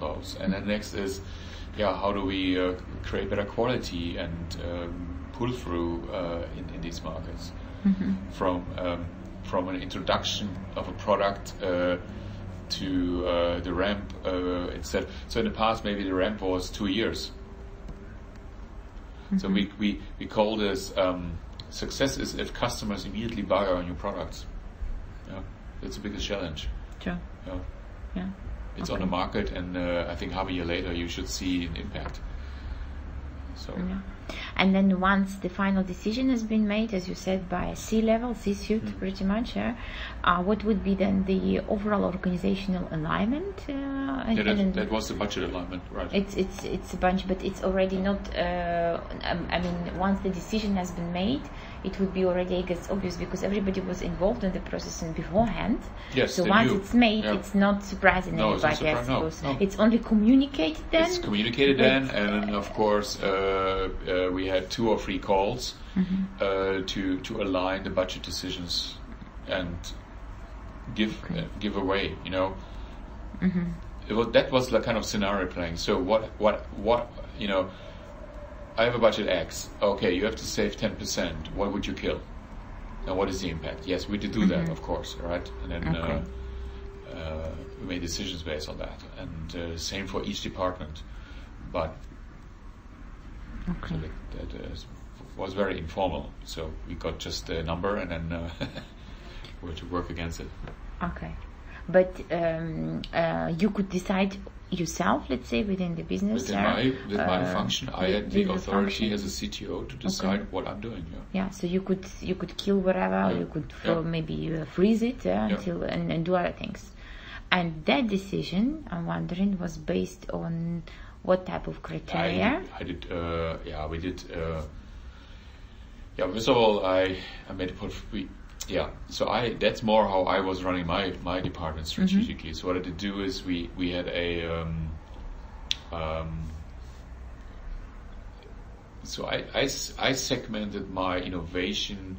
those. And then next is, how do we create better quality and pull through in these markets from an introduction of a product to the ramp instead. So in the past, maybe the ramp was 2 years. So we call this success is if customers immediately buy our new products. Yeah, that's the biggest challenge. Sure. Yeah. It's on the market, and I think half a year later you should see an impact. So. Yeah. And then once the final decision has been made, as you said, by C-level, C-suite pretty much, what would be then the overall organizational alignment? That was the budget alignment, right? It's a bunch, but it's already not, once the decision has been made, it would be already, I guess, obvious because everybody was involved in the process beforehand. Yes, so once it's made, it's not surprising anybody, I suppose. No. It's only communicated then? It's communicated then, and of course we had 2 or 3 calls to align the budget decisions and give away, That was the kind of scenario playing. So what I have a budget X. Okay, you have to save 10%. What would you kill? And what is the impact? Yes, we did do that, of course, right? And then we made decisions based on that. And same for each department. But so that was very informal. So we got just a number and then we had to work against it. Okay. But you could decide yourself, let's say, within the business. With my function, I had the authority as a CTO to decide what I'm doing. Yeah. So you could kill whatever. You could maybe freeze it until and do other things. And that decision, I'm wondering, was based on what type of criteria? We did. First of all, I made a portfolio. Yeah, so that's more how I was running my department strategically. So what I did do is we had a so I segmented my innovation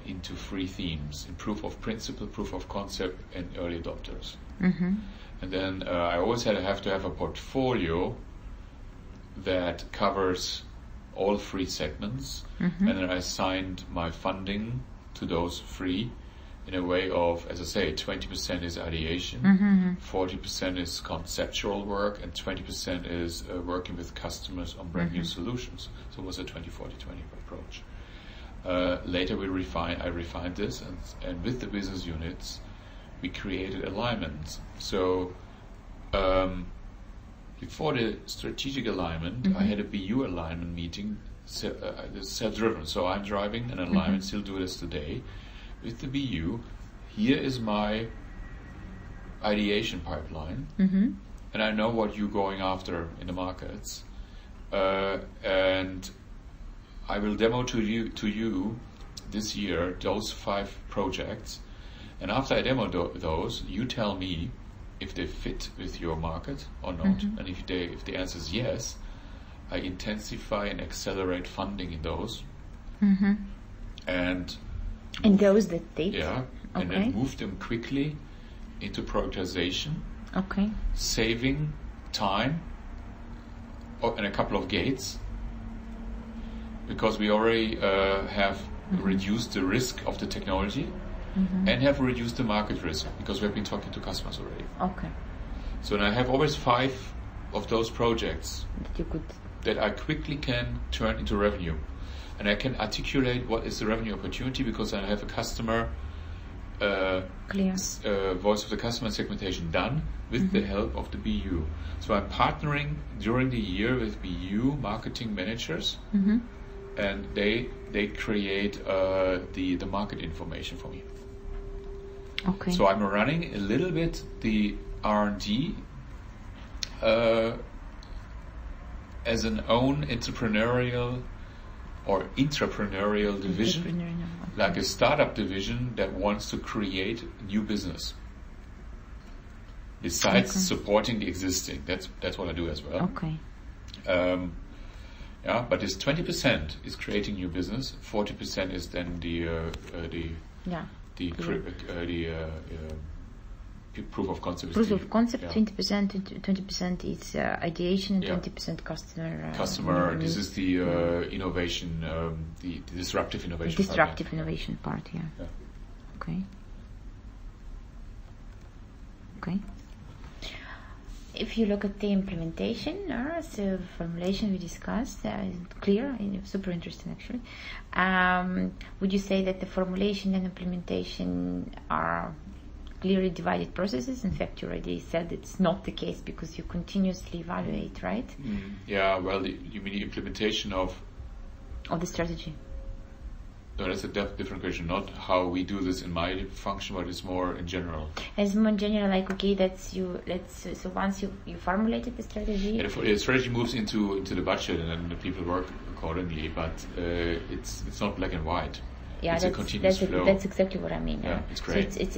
into 3 themes: in proof of principle, proof of concept, and early adopters. And then I always have to have a portfolio that covers all 3 segments, and then I assigned my funding to those 3 in a way of, as I say, 20% is ideation, 40% is conceptual work, and 20% is working with customers on brand new solutions. So it was a 20-40-20 approach. Later I refined this, and with the business units, we created alignments. So before the strategic alignment, I had a BU alignment meeting, self-driven. So I'm driving an alignment, still do this today, with the BU. Here is my ideation pipeline, and I know what you're going after in the markets, and I will demo to you this year those 5 projects, and after I demo those, you tell me if they fit with your market or not, and if the answer is yes, I intensify and accelerate funding in those, and those that did, and then move them quickly into prioritization, saving time and a couple of gates, because we already have reduced the risk of the technology. And have reduced the market risk because we have been talking to customers already. So I have always 5 of those projects that I quickly can turn into revenue, and I can articulate what is the revenue opportunity because I have a customer voice of the customer segmentation done with the help of the BU. So I'm partnering during the year with BU marketing managers, and they create the market information for me. So I'm running a little bit the R&D as an own entrepreneurial or intrapreneurial division, like a startup division that wants to create new business. Besides supporting the existing, that's what I do as well. But this 20% is creating new business. 40% is then proof of concept. Proof of concept, 20% is ideation, and 20% customer. Customer. This is the innovation, the disruptive innovation. Disruptive innovation part. Yeah. Okay. Okay. If you look at the implementation, so formulation we discussed, clear, super interesting actually. Would you say that the formulation and implementation are clearly divided processes? In fact, you already said it's not the case because you continuously evaluate, right? Yeah, well, you mean the implementation of the strategy? No, that's a different question. Not how we do this in my function, but it's more in general. It's more in general, like, okay, so once you formulated the strategy, the strategy moves into the budget, and then the people work accordingly. But it's not black and white. Yeah, it's a continuous flow. That's exactly what I mean. Yeah, it's great. So it's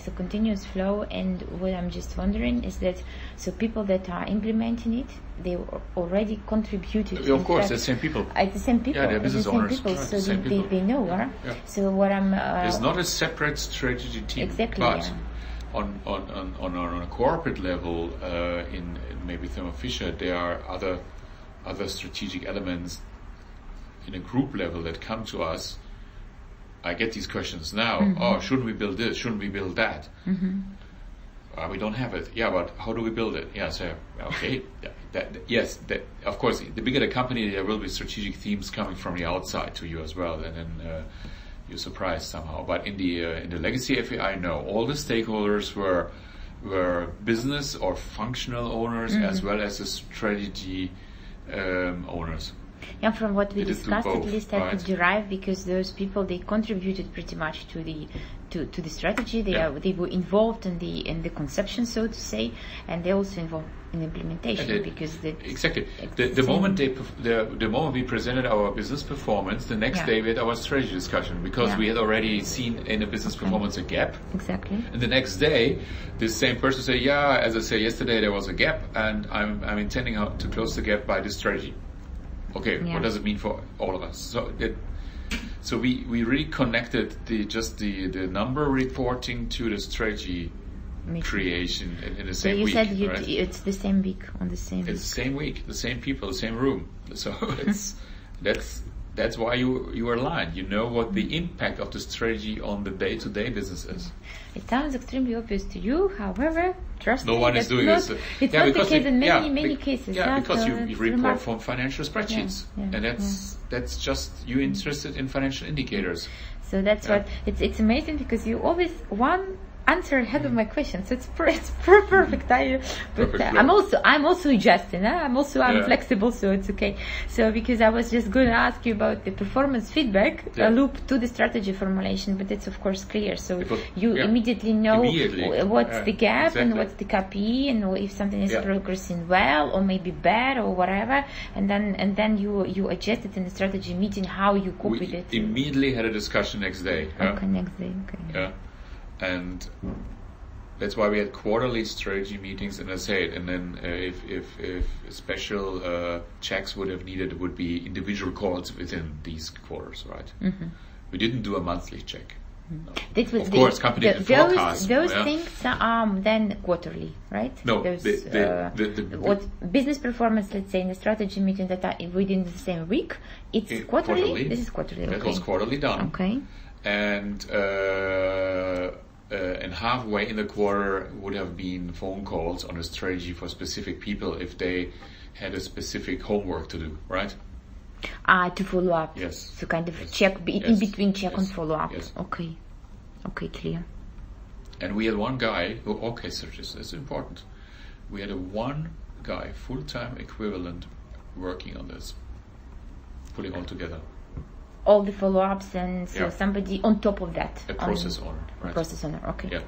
a continuous flow, and what I'm just wondering is that so people that are implementing it, they already contributed. Of course, the same people. The same people. Yeah, they're business owners. People, right, so they know. Yeah. So what I'm. There's not a separate strategy team. Exactly. But on a corporate level, in maybe Thermo Fisher, there are other strategic elements in a group level that come to us. I get these questions now. Oh, shouldn't we build this? Shouldn't we build that? We don't have it. Yeah, but how do we build it? Yeah, so okay. Yes, of course. The bigger the company, there will be strategic themes coming from the outside to you as well, and then you're surprised somehow. But in the legacy FAI, no, all the stakeholders were business or functional owners as well as the strategy owners. Yeah, from what we discussed, at least I could derive, because those people, they contributed pretty much to the strategy. They were involved in the conception, so to say, and they also involved in implementation because exactly the moment we presented our business performance, the next day we had our strategy discussion because we had already seen in the business performance a gap. Exactly. And the next day, this same person say, "Yeah, as I said yesterday, there was a gap, and I'm intending to close the gap by this strategy." Okay, what does it mean for all of us? So we really connected the number reporting to the strategy creation in the same week. So you said it's the same week on the same. It's the same week, the same people, the same room. So that's why you are aligned. You know what the impact of the strategy on the day-to-day business is. It sounds extremely obvious to you, however, trust me. No one is doing this. It's not the case in many cases. Yeah, because you report from financial spreadsheets, and that's just you interested in financial indicators. So that's what it's amazing because you always answer ahead of my question, so it's perfect. I'm also adjusting. I'm flexible, so it's okay. So because I was just going to ask you about the performance feedback loop to the strategy formulation, but it's of course clear. So because, you immediately know what's the gap and what's the KPI, and if something is progressing well or maybe bad or whatever, and then you adjust it in the strategy meeting how you cope with it. Immediately had a discussion next day. Okay, next day. Okay. Yeah. And that's why we had quarterly strategy meetings, and I say it. And then if special checks would have needed, it would be individual calls within these quarters, right? We didn't do a monthly check. No. Of course, company forecasts. Those things are then quarterly, right? No, what business performance, let's say in the strategy meeting that are within the same week, it's quarterly. This is quarterly. That was quarterly done. Okay. And halfway in the quarter would have been phone calls on a strategy for specific people if they had a specific homework to do, right? To follow up. Yes. So kind of check, in between check and follow up. Yes. Okay, clear. And we had one guy, so this is important. We had one guy, full-time equivalent, working on this, putting all together. All the follow-ups, and so somebody on top of that. A process owner, right? Process owner, okay. Yeah.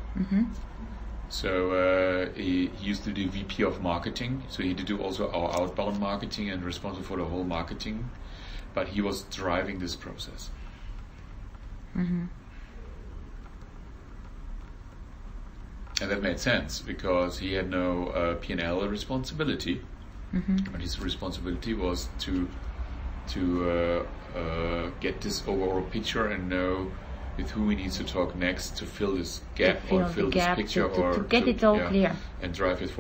So he used to do VP of marketing, so he did do also our outbound marketing and responsible for the whole marketing, but he was driving this process. And that made sense because he had no P&L responsibility, but his responsibility was to get this overall picture and know with who we need to talk next to fill this gap or fill this picture to get it all clear and drive it forward.